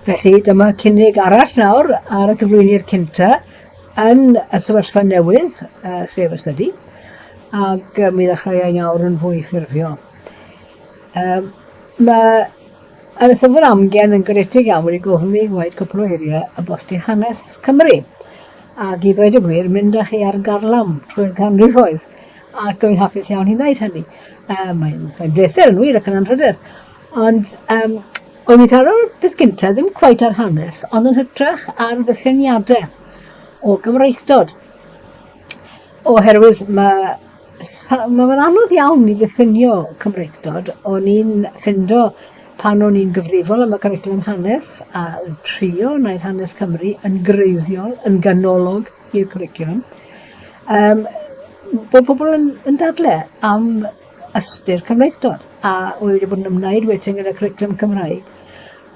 Felly dyma cynnig arall nawr ar y cyflwyniad cynta yn y sefyllfa newydd, sef y study, ac mi ddechrau nawr yn fwy ffurfio. Mae y sefyll amgen yn gretig iawn wedi gofyn i gwaith cwpl o eiriau y bosti hanes Cymru. Ac i ddweud y gwir, mynd â chi ar garlam trwy'r canrifoedd, ac yn hapus iawn i wneud hynny. Mae'n bleser yn wir ac yn anrhydedd. Ond o'n i taro'r beth gyntaf ddim cweit ar hanes, ond yn hytrach ar ddiffiniadau o Gymreigdod. Oherwydd mae'n anodd iawn i ddiffinio Cymreigdod. O'n i'n ffindo pan o'n i'n gyfrifol am y cwricwlwm hanes a trio wneud hanes Cymru yn greiddiol, yn ganolog i'r cwricwlwm. Bod pobl yn dadlau am ystyr Cymreigdod a wedi bod yn ymwneud wedyn gyda cwricwlwm Cymraeg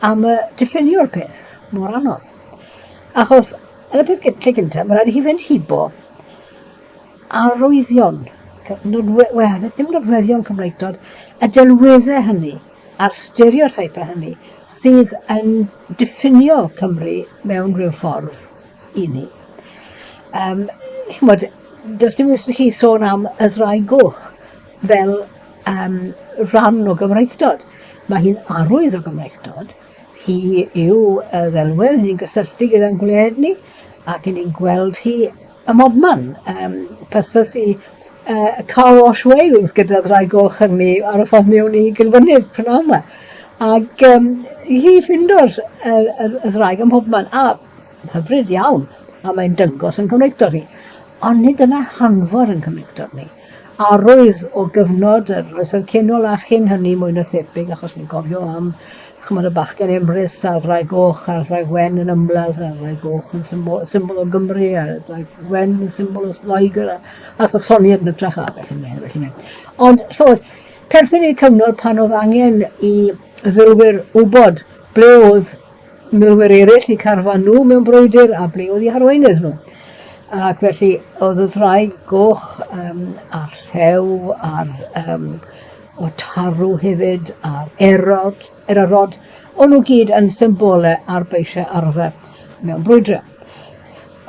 am diffinio'r peth mor anodd. Achos yn y peth gyntaf, mae rhaid i chi fynd hibo arwyddion, ddim nodweddion Cymreigdod, y delweddau hynny, a'r stereotypau hynny, sydd yn diffinio Cymru mewn rhyw ffordd i ni. Does dim wrth i chi sôn am y ddrai goch fel rhan o Gymreigdod. Mae hi'n arwydd o Gymreigdod. Hi yw y ddelwedd ni'n gysylltu gyda'n gwled ni, ac ni'n gweld hi ym mobman. Pysys i Car Wash Wales gyda ddrai goch hynny ar y ffordd mewn i Gylfynydd prynawn yma. Ac hi ffindo'r y ddraig ym mhobman, a hyfryd iawn, a mae'n dyngos yn Cymreigdod ni. Ond nid yna hanfod yn Cymreigdod ni. Arwydd o gyfnod yr oesoedd cynol a chyn hynny mwy na thebyg, achos ni'n gofio am chymod y bachgen Emrys a'r ddrai goch a'r ddrai wen yn ymladd a'r ddrai goch yn symbol o Gymru a'r ddrai wen yn symbol o Loegr a Saxoniad yn y trach a felly. Ond perthyn i'r cyfnod pan oedd angen i ddilwyr wybod ble oedd milwyr eraill i carfan nhw mewn brwydr a ble oedd i harweinydd nhw. Ac felly oedd y ddrai goch a'r rhew, a'r o tarw hefyd, a'r erod, o'n nhw gyd yn symbolau ar beisiau arfer mewn brwydrau.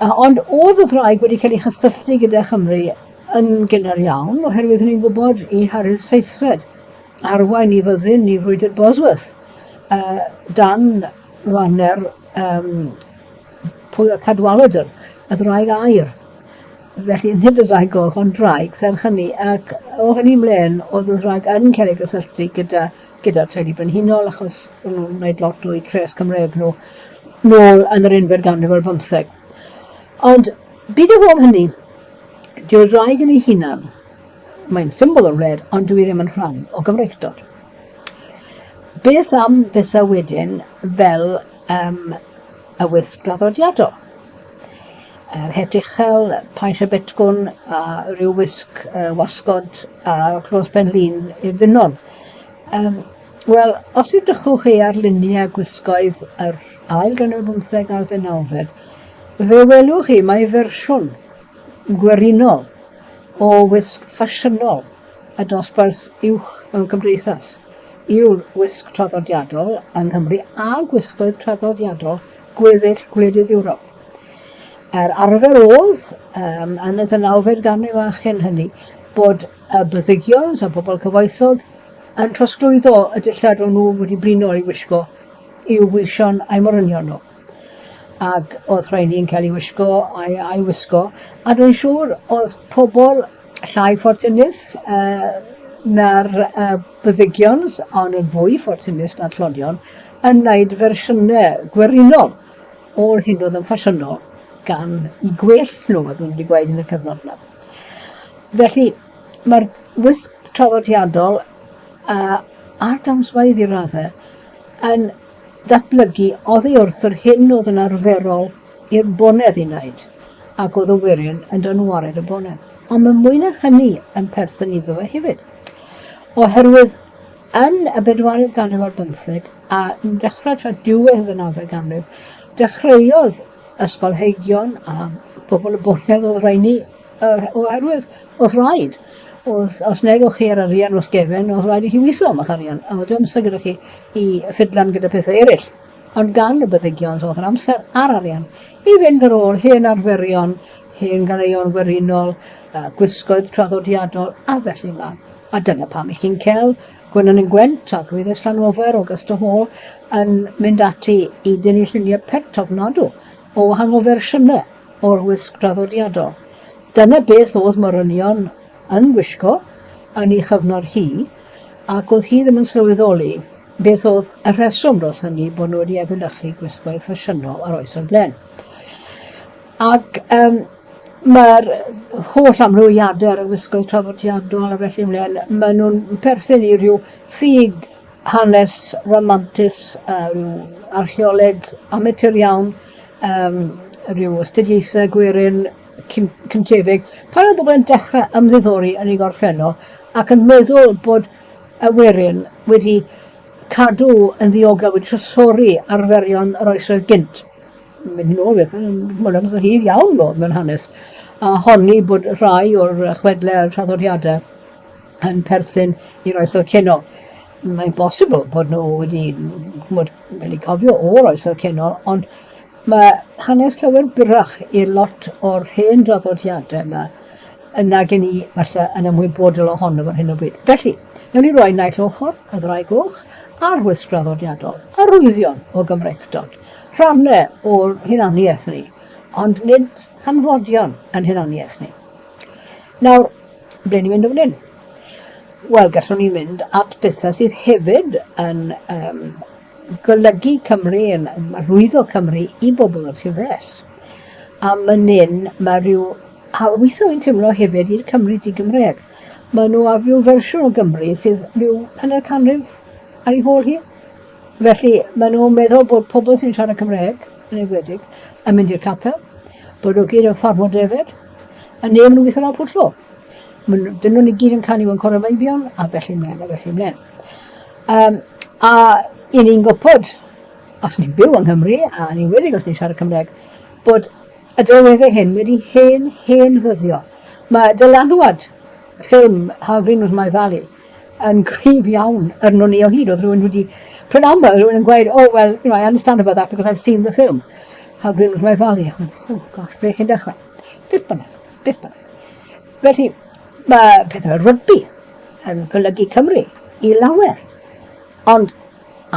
Ond oedd y ddraig wedi cael ei chysylltu gyda Chymru yn gynnar iawn, oherwydd ni'n gwybod i Harris Seithfed, arwain i fyddin i frwydr Bosworth, dan Waner Cadwaladr, y ddraig air. Felly, nid y ddraig goch, ond draig, serch hynny. Ac o hynny mlaen, oedd y ddraig yn cael ei gysylltu gyda'r teulu brenhinol, achos o'n nhw'n gwneud lot o'i tres Cymraeg nhw nôl yn yr unfed ganrif ar 15. Ond, byd o fod hynny, dyw'r ddraig yn ei hunan, mae'n symbol o'r wled, ond dwi ddim yn rhan o Gymreigdod. Beth am bethau wedyn fel y wisg draddodiadol? Yr het uchel, paes y betgwn, a rhyw wisg wasgod a clos ben lun i'r ddynol. Wel, os yw dychwch chi ar luniau gwisgoedd yr ail ganrif 15 a'r 19, fe welwch chi mae fersiwn gwerinol o wisg ffasiynol y dosbarth uwch mewn cymdeithas yw'r wisg traddodiadol yng Nghymru a gwisgoedd traddodiadol gweddill gwledydd Ewrop. Yr arfer oedd yn y 19fed ganrif a chyn hynny bod y byddigion a bobl cyfoethog yn trosglwyddo y dillad o'n nhw wedi blino i wisgo i'w wision a'i morynion nhw. Ac oedd rhain i'n cael ei wisgo a'i wisgo. A dwi'n siŵr oedd pobl llai ffortunus na'r byddigion, ond yn fwy ffortunus na'r clodion, yn gwneud fersiynau gwerinol o'r hyn oedd yn ffasiynol gan i gwell nhw, a dwi'n wedi gweud yn y cyfnod yna. Felly, mae'r wisg traddodiadol a'r dawnsfaidd i raddau yn datblygu oddi wrth yr hyn oedd yn arferol i'r bonedd i wneud, ac oedd y wiryn yn dynwared y bonedd. Ond mae mwy na hynny yn perthyn iddo fe hefyd. Oherwydd yn y 4 ganrif ar 15 a yn dechrau tra diwedd y 9 ganrif, dechreuodd ysgolheigion a bobl y bonedd oedd rhaid oherwydd oedd rhaid. Os negwch chi ar arian os gefen, oedd rhaid i chi weithio am eich arian. A oedd ymwysau gyda chi i ffidlan gyda pethau eraill. ond gan y byddigion oedd yr amser ar arian i fynd ar ôl hen arferion, hen ganeuon gwerinol, gwisgoedd traddodiadol a felly mlaen. A dyna pam i chi'n cael Gwynon yn Gwent a Rwyddus Llanwofer o Augusta Hall yn mynd ati i dynnu lluniau pert ofnadw o wahanol fersiynau o'r wisg traddodiadol. Dyna beth oedd Morynion yn gwisgo yn ei chyfnod hi, ac oedd hi ddim yn sylweddoli beth oedd y rheswm dros hynny bod nhw wedi efelychu gwisgoedd ffasiynol ar oes o'r blaen. Ac mae'r holl amrywiadau ar y wisgoedd traddodiadol a felly ymlaen, maen nhw'n perthyn i ryw ffug hanes romantus, ryw archeoleg amatur iawn, ryw astudiaethau gwirin cyntefig. Pan oedd bobl yn dechrau ymddiddori yn ei gorffennol ac yn meddwl bod y wirin wedi cadw yn ddiogel, wedi trysori arferion yr oesoedd gynt. Mynd nôl beth, mae'n hir iawn bod mewn hanes. A honni bod rhai o'r chwedlau a traddodiadau yn perthyn i'r oesoedd canol. Mae'n bosibl bod nhw wedi cofio o'r oesoedd canol, ond mae hanes llawer byrach i'r lot o'r hen traddodiadau yma yna gen i falle yn ymwybodol ohono ar hyn o bryd. Felly, newn ni roi naill ochr, y ddau goch, a'r wisg traddodiadol, arwyddion o Gymreictod, rhannau o'r hunaniaeth ni, ond nid hanfodion yn hunaniaeth ni. Nawr, ble ni'n mynd o fan hyn? Wel, gallwn ni mynd at bethau sydd hefyd yn golygu Cymru, yn arwyddo Cymru i bobl o'r Tifes. A man hyn, mae rhyw, a weithio yn teimlo hefyd i'r Cymru di Gymreg. Mae nhw ar ryw fersiwn o Gymru sydd rhyw hanner canrif ar ei hôl hi. Felly, mae nhw'n meddwl bod pobl sy'n siarad Cymreg, yn enwedig, yn mynd i'r capel, bod nhw gyd yn ffarmo defyd, a neu maen nhw'n gweithio ar Pwll. Dyn nhw'n i gyd yn canu yn Corymaibion, a felly mlaen, a felly mlaen. A i ni'n gwybod, os ni'n byw yng Nghymru, a ni'n wedi os ni'n siarad Cymreg, bod y dylweddau hyn wedi hen ddyddio. Mae dylanwad ffilm How Green Was My Valley yn gryf iawn arno ni o hyd. Oedd rhywun wedi, prynawnol, rhywun yn gweud, oh, well, I understand about that because I've seen the film. How Green Was My Valley. Oh, gosh, ble chi'n dechrau? Beth bynnag. Felly, mae pethau rygbi yn golygu Cymru i lawer. Ond,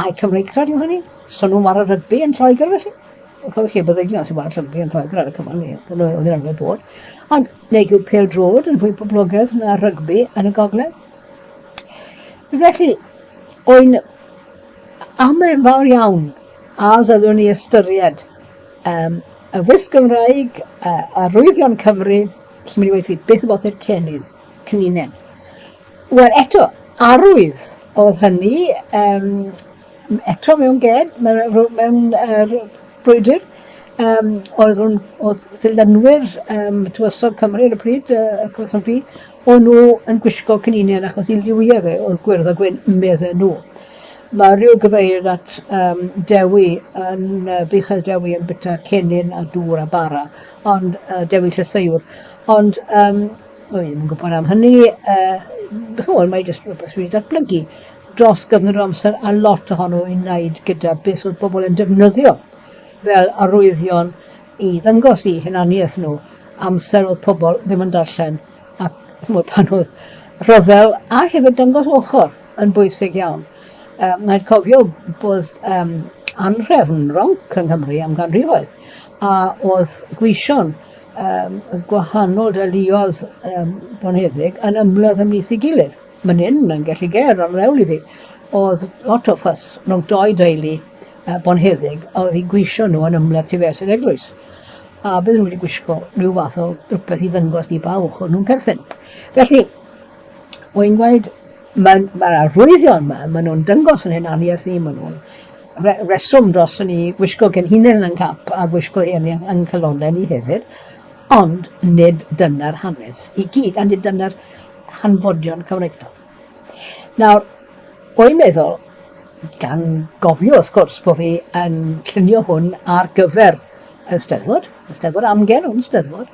a'i Cymreictod yw hynny? So nhw'n war o rygbi yn Lloegr felly? Chofio chi byddegion sy'n war o rygbi yn Lloegr ar y cyfan ni, oedd yn arfer bod. Ond, neu yw pêl drod yn fwy poblogaidd na rygbi yn y gogledd. Felly, o'n amau fawr iawn a ddylwn ni ystyried y wisg Gymraeg, arwyddion Cymru, chi'n mynd i weithio beth o bod i'r cyninen. Wel, eto, arwydd oedd hynny, eto mewn ged, mewn brwydr, oedd ddilynwyr tywysog Cymru ar y pryd, o'n nhw yn gwisgo cyninen achos i liwiau fe o'r gwyrdd a gwyn meddau nhw. Mae rhyw gyfeir at Dewi yn Buchedd Dewi yn byta cennin a dŵr a bara, ond Dewi Llysiewr. Ond, yn gwybod am hynny, mae jyst rhywbeth wedi datblygu dros gyfnod o amser a lot ohono i wneud gyda beth oedd bobl yn defnyddio fel arwyddion i ddangos i hunaniaeth nhw amser oedd pobl ddim yn darllen ac pan oedd rhyfel a hefyd dangos ochr yn bwysig iawn. Na'n cofio bod anhrefn ronc yng Nghymru am ganrifoedd a oedd gweision gwahanol deuluoedd bonheddig yn ymladd ymlith i gilydd. Mae'n hyn yn gallu ger ar lewl i fi. Oedd lot o ffys rhwng doi deulu bonheddig a oedd i gweisio nhw yn ymladd Tifes yr Eglwys. A bydd nhw wedi gwisgo rhyw fath o rhywbeth i ddangos i bawch o'n nhw'n perthyn. Felly, o'n gweud, mae'r arwyddion yma, maen nhw'n dangos yn hunaniaeth ni, maen nhw'n reswm dros ni gwisgo gen hunain yn cap a gwisgo yn cylonau ni hefyd, ond nid dyna'r hanes i gyd, a nid dyna'r hanfodion Cymreictod. Nawr, o'n meddwl, gan gofio wrth gwrs bod fi yn llunio hwn ar gyfer y Steddfod amgen o'n Steddfod,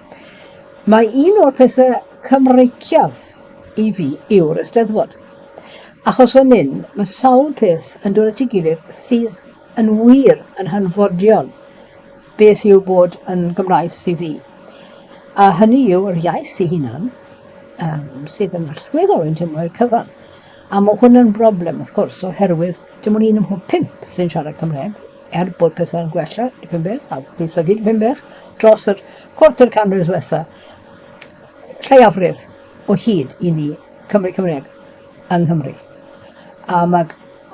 mae un o'r pethau Cymreiciaf i fi yw'r Steddfod. Achos fan hyn, mae sawl peth yn dod at ei gilydd sydd yn wir yn hanfodiol beth yw bod yn Gymraes i fi. A hynny yw yr iaith ei hunan, sydd yn allweddol yn tymlo'r cyfan. A mae hwnna'n broblem, wrth gwrs, oherwydd dim ond un ym mhob 5 sy'n siarad Cymraeg, bod pethau'n gwella dipyn bach, a gweithlygu dipyn bach, dros yr cwarter canrif diwetha, lleiafrif o hyd i ni Cymraeg yng Nghymru. A mae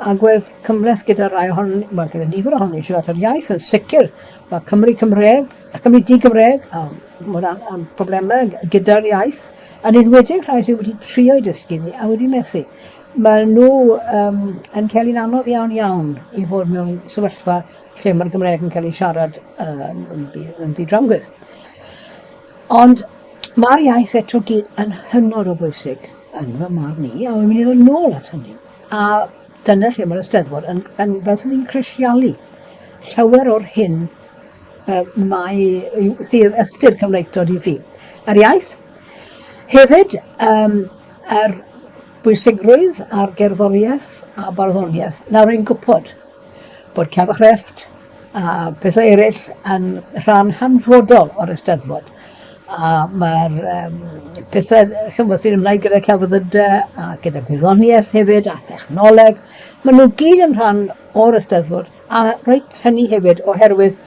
agwedd cymleth gyda rai ohonyn, mae gyda nifer ohonyn siarad yr iaith yn sicr. Mae Cymru di-Gymraeg, a mae'n problemau gyda'r iaith, yn enwedig rhai sydd wedi trio i dysgu ni a wedi methu. Mae nhw yn cael ei anodd iawn i fod mewn sefyllfa lle mae'r Gymraeg yn cael ei siarad yn ddidramgwydd. Ond mae'r iaith eto gyd yn hynod o bwysig yn fy marn ni, a mae'n mynd i ddod nôl at hynny. A dyna lle mae'r Eisteddfod yn fel sydd yn crisialu llawer o'r hyn sydd ystyr Cymreigdod i fi. Yr iaith, hefyd yr bwysigrwydd a'r gerddoriaeth a barddoniaeth. Nawr yn gwybod bod Cefn Crefft a pethau eraill yn rhan hanfodol o'r Eisteddfod. A mae'r pethau sy'n ymwneud gyda celfyddydau a gyda gwyddoniaeth hefyd a thechnoleg. Maen nhw gyd yn rhan o'r Eisteddfod a reit hynny hefyd oherwydd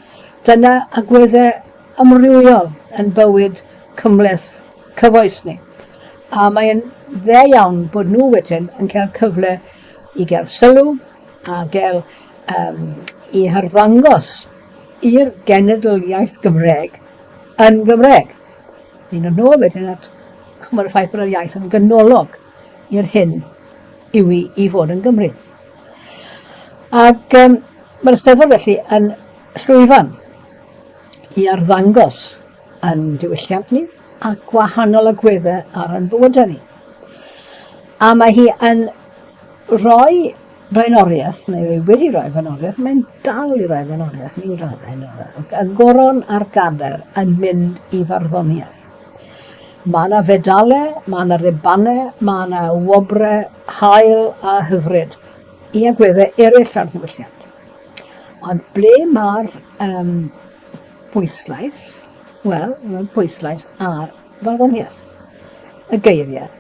dyna agweddau amrywiol yn bywyd cymleth cyfoes ni. A mae'n dde iawn bod nhw wedyn yn cael cyfle i gael sylw a gael i harddangos i'r genedl iaith Gymraeg yn Gymraeg. Un o'n nhw wedyn at chymryd y ffaith bod yr iaith yn gynolog i'r hyn yw i fod yn Gymru. Ac mae'r Eisteddfod felly yn llwyfan i arddangos yn diwylliant ni a gwahanol agweddau ar ein bywydau ni. A mae hi yn rhoi blaenoriaeth, neu wedi rhoi blaenoriaeth, mae'n dal i rhoi blaenoriaeth, ni'n raddau. Y goron a'r gader yn mynd i farddoniaeth. Mae yna fedalau, mae yna ribanau, mae yna wobrau, hael a hyfryd i agweddau eraill ar ddiwylliant. Ond ble mae'r bwyslais? Wel, mae'n bwyslais ar farddoniaeth. Y geiriau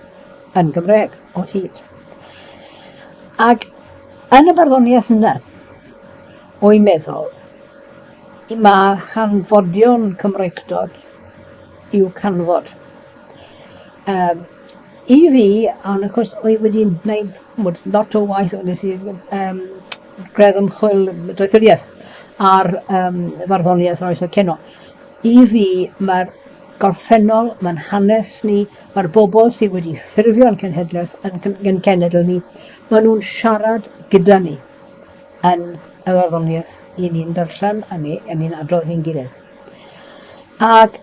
yn Gymraeg o hyd. Ac yn y farddoniaeth yna, o'i'n meddwl, mae hanfodion Cymreigdod i'w canfod. I fi, ond of course, o'i wedi gwneud lot o waith o nes i gredd ymchwil doethuriaeth ar farddoniaeth yr oesoedd canol. I fi, mae'r gorffennol, mae'n hanes ni, mae'r bobl sydd wedi ffurfio'n cenhedlaeth yn cenedl ni, maen nhw'n siarad gyda ni yn y farddoniaeth i ni'n darllen a ni'n adrodd ni'n gilydd. Ac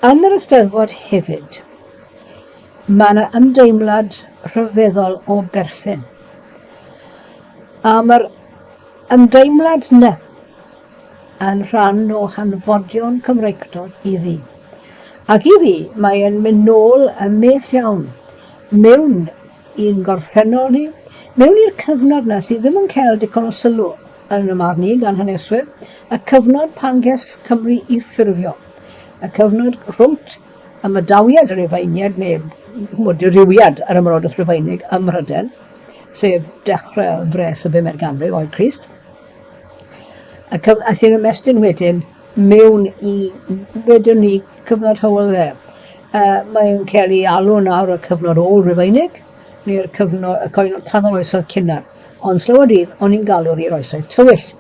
yn yr Eisteddfod hefyd, mae yna ymdeimlad rhyfeddol o berthyn. A mae'r ymdeimlad yna yn rhan o hanfodion Cymreigdod i fi. Ac i fi, mae'n mynd nôl yn mell iawn mewn i'n gorffennol ni, mewn i'r cyfnod yna sydd ddim yn cael digon o sylw yn y marn ni gan haneswyr, y cyfnod pan ges Cymru i ffurfio. Y cyfnod rhwnt y Madawiad yr Rufeiniad, neu dirywiad ar ymrodaeth Rufeinig ym Mhrydain, sef dechrau fres y 5 ganrif oed Crist. A sy'n ymestyn wedyn mewn i cyfnod Hywel Dde. Mae'n cael ei alw nawr y cyfnod ôl Rufeinig, neu'r canol oesoedd cynnar. Ond slywodydd, o'n i'n galw'r i'r oesoedd tywyll,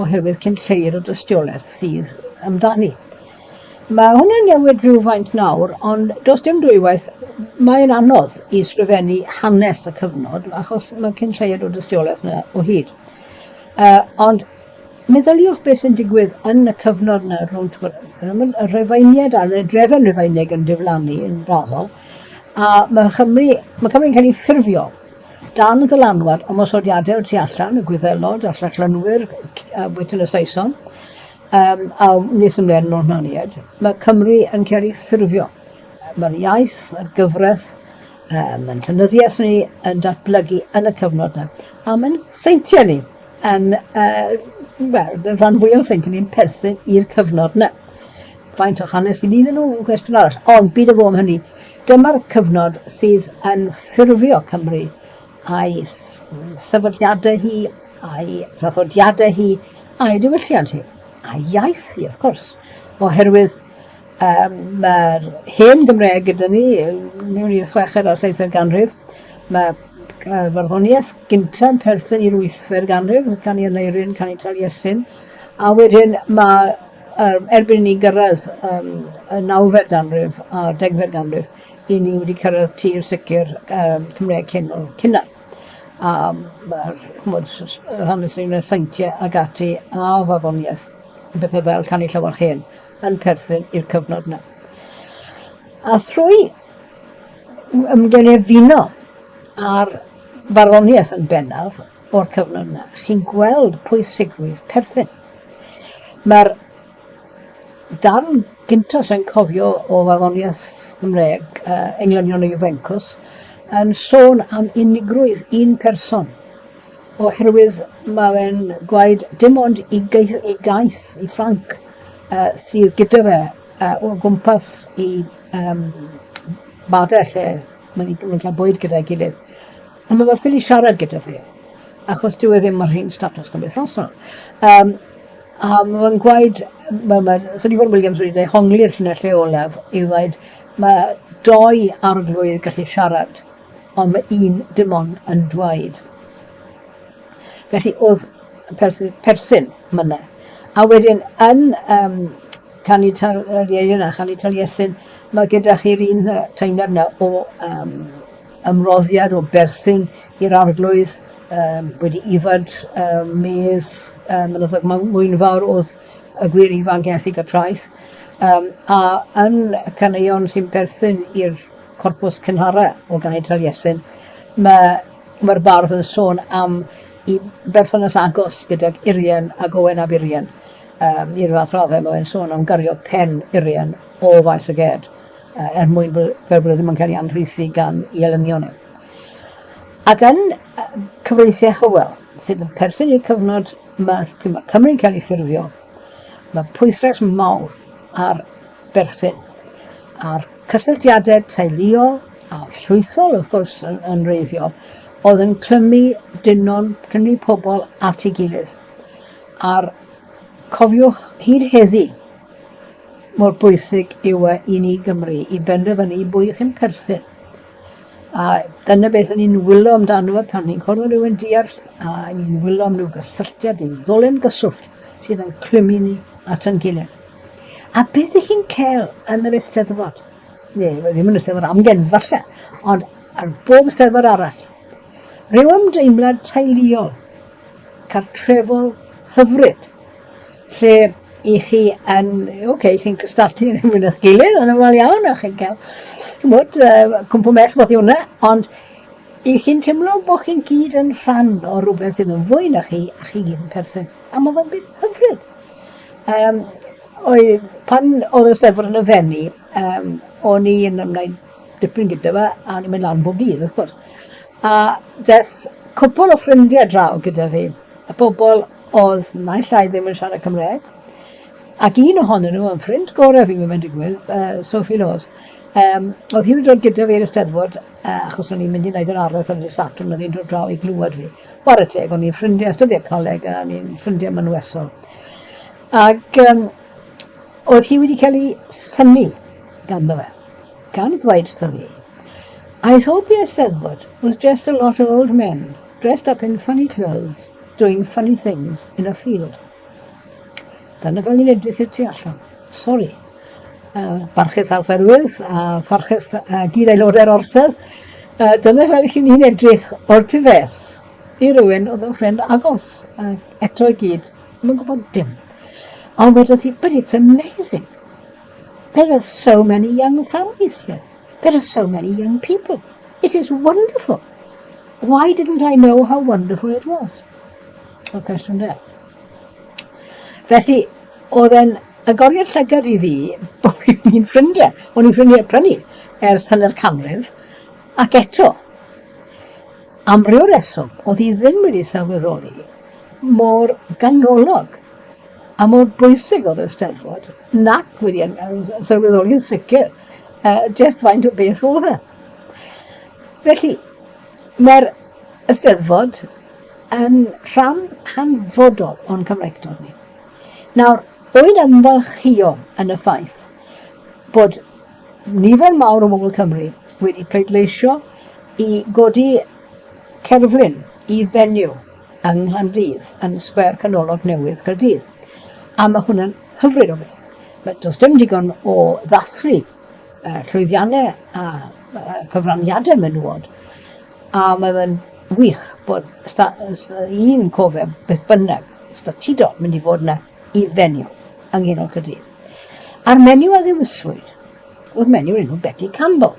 oherwydd cyn lleir o dystiolaeth sydd amdani. Mae hwnna'n newid rhywfaint nawr, ond does dim dwywaith, mae'n anodd i sgrifennu hanes y cyfnod, achos mae cyn lleir o dystiolaeth yna o hyd. Ond meddyliwch beth sy'n digwydd yn y cyfnod yna rhwng y Rufeiniad a'r drefn Rufeinig yn diflannu yn raddol, a mae Cymru'n cael ei ffurfio dan y dylanwad ymosodiadau o tu allan, y Gwyddelod, a Llanwyr, wedyn y Saeson, a nes ymlaen yn Ormaniad. Mae Cymru yn cael ei ffurfio. Mae'r iaith, y gyfraith, mae'n llenyddiaeth ni yn datblygu yn y cyfnod yna. A mae'n seintiau ni yn, rhan fwy o seintiau ni'n perthyn i'r cyfnod yna. Faint o hanes i iddyn nhw yn cwestiwn arall. Ond byd o fo am hynny, dyma'r cyfnod sydd yn ffurfio Cymru a'i sefydliadau hi, a'i traddodiadau hi, a'i diwylliant hi, a'i iaith hi, of course. Oherwydd mae'r hen Gymraeg gyda ni, mewn i'r 6eg a'r 7eg ganrif, mae farddoniaeth gyntaf perthyn i'r 8eg ganrif, Canu Aneirin, Canu Taliesin, a wedyn mae erbyn ni gyrraedd y 9eg ganrif a 10eg ganrif, i ni wedi cyrraedd tir sicr Cymraeg cynnar. A mae'r hanes ni'n seintiau ag ati a farddoniaeth, bethau fel Canu Llawar Hen, yn perthyn i'r cyfnod yna. A thrwy ymgenefuno ar farddoniaeth yn bennaf o'r cyfnod yna, chi'n gweld pwysigrwydd perthyn. Mae'r darn gyntaf sy'n cofio o farddoniaeth Gymraeg, Englynion y Juvencus, yn sôn am unigrwydd un person. Oherwydd mae fe'n gwaed dim ond i gaeth, i Ffranc, sydd gyda fe o gwmpas i badau lle mae'n cael bwyd gyda'i gilydd. Ond mae ffili siarad gyda fe, achos dyw e ddim ar un statws cymdeithasol. A mae fe'n gwaed, Sir Ifor Williams wedi dweud hongli'r llinell olaf i ddweud mae 2 arglwydd gallu siarad, ond mae un dim ond yn dweud. Felly oedd perthyn myna. A wedyn yn Canu Taliesin a Canu Taliesin, mae gyda chi'r un teimlad yna o ymroddiad o berthyn i'r arglwydd, wedi ifad medd, mwyn fawr oedd y gwir ifangethig a traeth, a yn caneuon sy'n perthyn i'r corpws cynhara o Canu Taliesin, mae'r bardd yn sôn am i berthynas agos gydag Urien ac Owen ab Urien. I'r fath raddau mae'n sôn am gario pen Urien o Faes y Ged, mwyn fel bod ddim yn cael ei anrhyddu gan i elynion. Ac yn cyfreithiau Hywel, sydd yn perthyn i'r cyfnod mae Cymru'n cael ei ffurfio, mae pwysres mawr ar berthyn, a'r cysylltiadau teuluol a llwythol wrth gwrs yn reiddiol, oedd yn clymu pobl at ei gilydd. A'r cofiwch hyd heddi mor bwysig yw i ni Gymru i benderfynu bwy chi'n perthyn. A dyna beth ni'n wylo amdano pan ni'n cwrdd â rhywun diarth, a ni'n wylo am rhyw gysylltiad, ni'n ddolyn gyswllt sydd yn clymu ni at yn gilydd. A beth ych chi'n cael yn yr Eisteddfod? Ddim yn Eisteddfod amgen falle, ond ar bob Eisteddfod arall. Rhyw ymdeimlad teuluol, cartrefol hyfryd, lle i chi yn, chi'n cystadlu yn ymwneud eich gilydd, yn ymwneud iawn, a chi'n cael cwmpo mes bod i hwnna, ond i chi'n teimlo bod chi'n gyd yn rhan o rhywbeth sydd yn fwy na chi, a chi gyd yn perthyn. A mae fe'n beth hyfryd. Pan oedd y Steddfod yn y fenni, o'n i yn ymwneud dipyn gyda fe, a ni'n mynd lan bob dydd, wrth gwrs. A deth cwpl o ffrindiau draw gyda fi, y bobl oedd naill llai ddim yn siarad Cymraeg, ac un ohonyn nhw yn ffrind gorau fi'n mynd digwydd, Sophie Laws, oedd hi wedi dod gyda fi i'r Eisteddfod, achos o'n i'n mynd i wneud yr arfer yn y Saturn, oedd hi'n dod draw i glwad fi. Bore teg, o'n i'n ffrindiau ystyddiad coleg, a o'n i'n ffrindiau mynwesol. Ac oedd hi wedi cael ei syni ganddo fe, gan ddweud wrtho fi, I thought the Eisteddfod was just a lot of old men dressed up in funny clothes, doing funny things in a field. Dyna fel ni'n edrych i'r tu allan. Sorry. Barchus Alferwydd a barchus gyd aelodau'r orsedd. Dyna fel ni'n edrych o'r tu fes i rywun oedd yn ffrind agos. Eto i gyd, mae'n gwybod dim. Ond wedodd hi, but it's amazing. There are so many young families here. There are so many young people. It is wonderful. Why didn't I know how wonderful it was? O cwestiwn de. Felly, oedd e'n agoriad llygad i fi bod fi'n ffrindiau. O'n i'n ffrindiau prynu ers hanner canrif. Ac eto, am ryw reswm, oedd hi ddim wedi sylweddoli mor ganolog a mor bwysig oedd y Steddfod, nac wedi sylweddoli yn sicr, just faint o beth oedd e. Felly, mae'r Eisteddfod yn rhan hanfodol o'n Cymreictod ni. Nawr, oed ymfalchio yn y ffaith bod nifer mawr o bobl Cymru wedi pleidleisio i godi cerflun i fenyw yng Nghaerdydd yn sgwer canolog newydd Caerdydd. A mae hwnna'n hyfryd o beth. Does dim digon o ddathlu llwyddiannau a cyfraniadau menywod. A mae'n wych bod un cofeb beth bynnag statudol mynd i fod yna i fenyw yng Nghanol Caerdydd. A'r menyw a ddiwyswyd, oedd menyw enw Betty Campbell.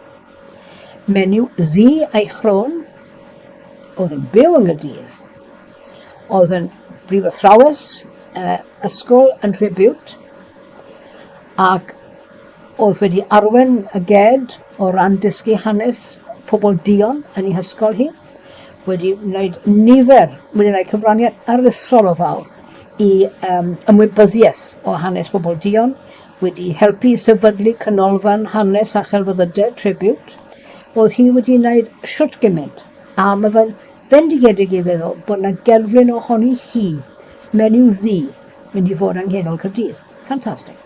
Menyw ddi a'i chrôn, oedd yn byw yng Nghaerdydd. Oedd yn brif athrawes ysgol yn Rhybywt, ac oedd wedi arwen y ged o ran dysgu hanes pobl dion yn ei hysgol hi, wedi wneud cyfraniad aruthrol o fawr i ymwybyddiaeth o hanes pobl dion, wedi helpu sefydlu canolfan hanes a chelfyddydau Tribute. Oedd hi wedi wneud siwt gymaint, a mae fe'n fendigedig i feddwl bod yna gerflun ohoni hi, menyw ddi, mynd i fod yng Nghanol Caerdydd. Ffantastig.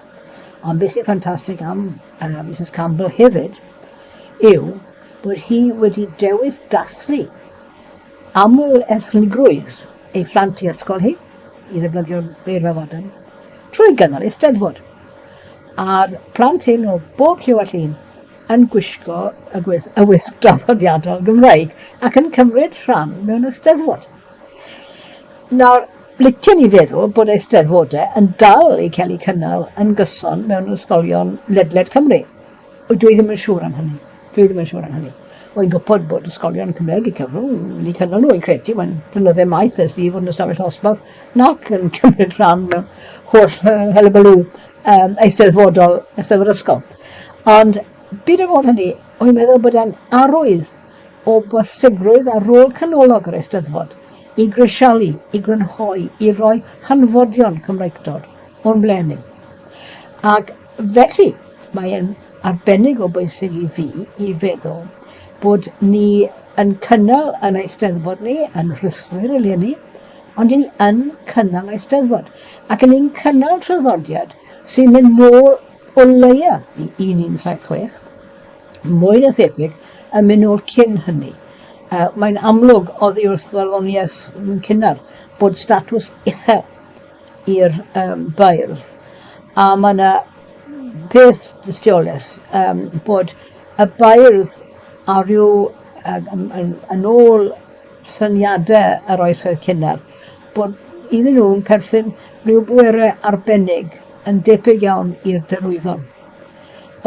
Ond beth sy'n ffantastig am Mrs Campbell hefyd yw bod hi wedi dewis dathlu aml ethnigrwydd ei phlant i ysgol hi, i ddefnyddio'r beirfa fodern, trwy gynnal Eisteddfod. A'r plant hyn o bob lliw a llun yn gwisgo y wisg draddodiadol Gymraeg ac yn cymryd rhan mewn Eisteddfod. Nawr, licio ni feddwl bod Eisteddfodau yn dal i cael eu cynnal yn gyson mewn ysgolion ledled Cymru. Dwi ddim yn siŵr am hynny. Wy'n gwybod bod ysgolion Cymraeg i cyfrwng ni cynnal nhw, yn credu, mae'n blynydde maith ys i fod yn ystafell osbarth nac yn cymryd rhan mewn holl helabalw Eisteddfod ysgol. Ond byd o fod hynny, wy'n meddwl bod e'n arwydd o bosigrwydd ar ôl canolog yr Eisteddfod i grisialu, i grynhoi, i roi hanfodion Cymreictod o'n blenydd. Ac felly, mae'n arbennig o bwysig i fi i feddwl bod ni yn cynnal yn Eisteddfod ni, yn rhwystrwyr eleni, ond ni yn cynnal Eisteddfod. Ac yn ein cynnal traddodiad sy'n mynd nôl o leia i 1976, mwy na thebyg yn mynd nôl cyn hynny. Mae'n amlwg oddi wrth farddoniaeth cynnar bod statws uchel i'r beirdd. A mae yna peth dystiolaeth bod y beirdd a ryw yn ôl syniadau yr oesoedd cynnar bod iddyn nhw'n perthyn rhyw bwerau arbennig yn debyg iawn i'r derwyddon.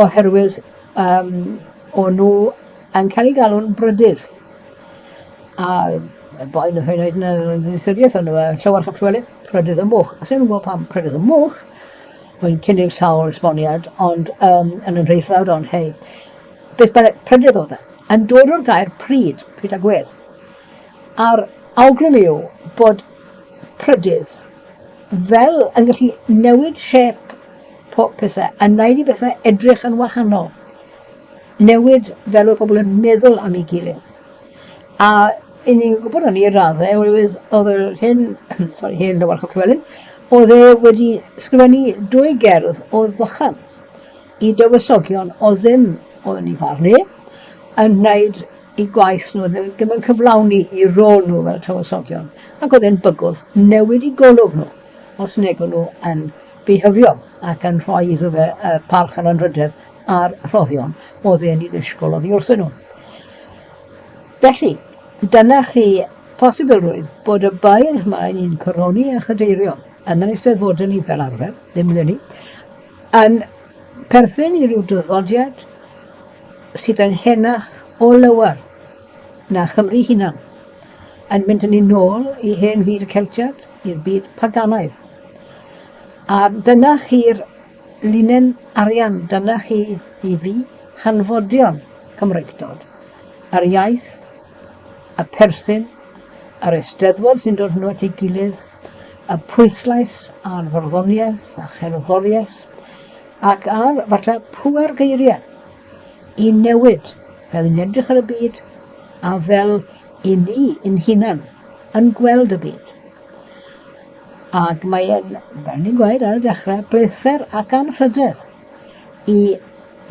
Oherwydd o nhw yn cael ei galw'n brydydd. A boen oedd hyn yn ddysuriaeth yn Llywarch Llywelyn, Prydydd y Mwch. A sy'n gwybod pam Prydydd y Mwch, wy'n cynnig sawl esboniad, ond yn reithawd ond hei. Beth bynnag Prydydd oedd e, yn dod o'r gair pryd a gwedd. A'r awgrym yw bod Prydydd fel yn gallu newid siep pob pethau, a wneud i bethau edrych yn wahanol. Newid fel oedd pobl yn meddwl am ei gilydd. A ni'n gwybod hynny i'r raddau, oedd yr hyn Llywarch Llywelyn, oedd e wedi sgrifennu 2 gerdd o ddychan i dywysogion o ddim oedd yn ei farnu, yn wneud i gwaith nhw, ddim yn cyflawni i rôl nhw fel tywysogion. Ac oedd e'n bygwth newid i golwg nhw, os negwn nhw yn bihyfio ac yn rhoi iddo fe parch yn anrydedd a'r rhoddion oedd e'n ei ddisgwyl oddi wrthyn nhw. Felly, dyna chi posibilrwydd bod y beirdd yma ni'n coroni a chadeirio yn yr Eisteddfodau ni fel arfer, ddim yn ni, yn perthyn i ryw dyddodiad sydd yn henach o lawer na Chymru hunan, yn mynd yn ei nôl i hen fyd y Celtiad, i'r byd paganaidd. A dyna chi'r linyn arian, dyna chi i fi hanfodion Cymreictod, yr iaith, y perthyn, yr Eisteddfod sy'n dod nhw at ei gilydd, y pwyslais a'r farddoniaeth a cherddoriaeth ac ar falle pŵer geiriau i newid fel ni'n edrych ar y byd a fel i ni yn hunan yn gweld y byd. Ac mae'n, fel ni'n gweud ar y dechrau, bleser ac anrhydedd i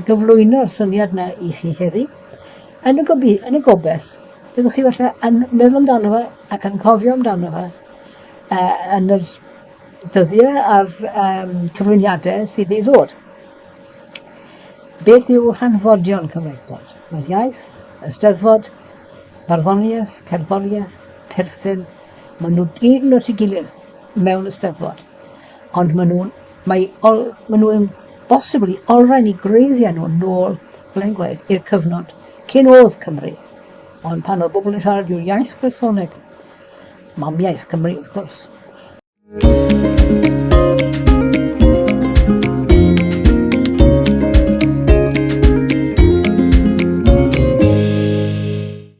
gyflwyno'r syniad yna i chi heddi yn y gobeith byddwch chi falle yn meddwl amdano fe ac yn cofio amdano fe yn yr dyddiau a'r cyflwyniadau sydd i ddod. Beth yw hanfodion Cymreictod? Mae'r iaith, ysteddfod, barddoniaeth, cerddoriaeth, perthyn, maen nhw gyd yn o'r gilydd mewn ysteddfod. Ond maen nhw'n bosibl i olrhain i greiddiau nhw nôl, fel ein gweud, i'r cyfnod cyn oedd Cymru. Ond pan oedd bobl yn siarad yw'r iaith Brythoneg, mamiaith Cymru wrth gwrs.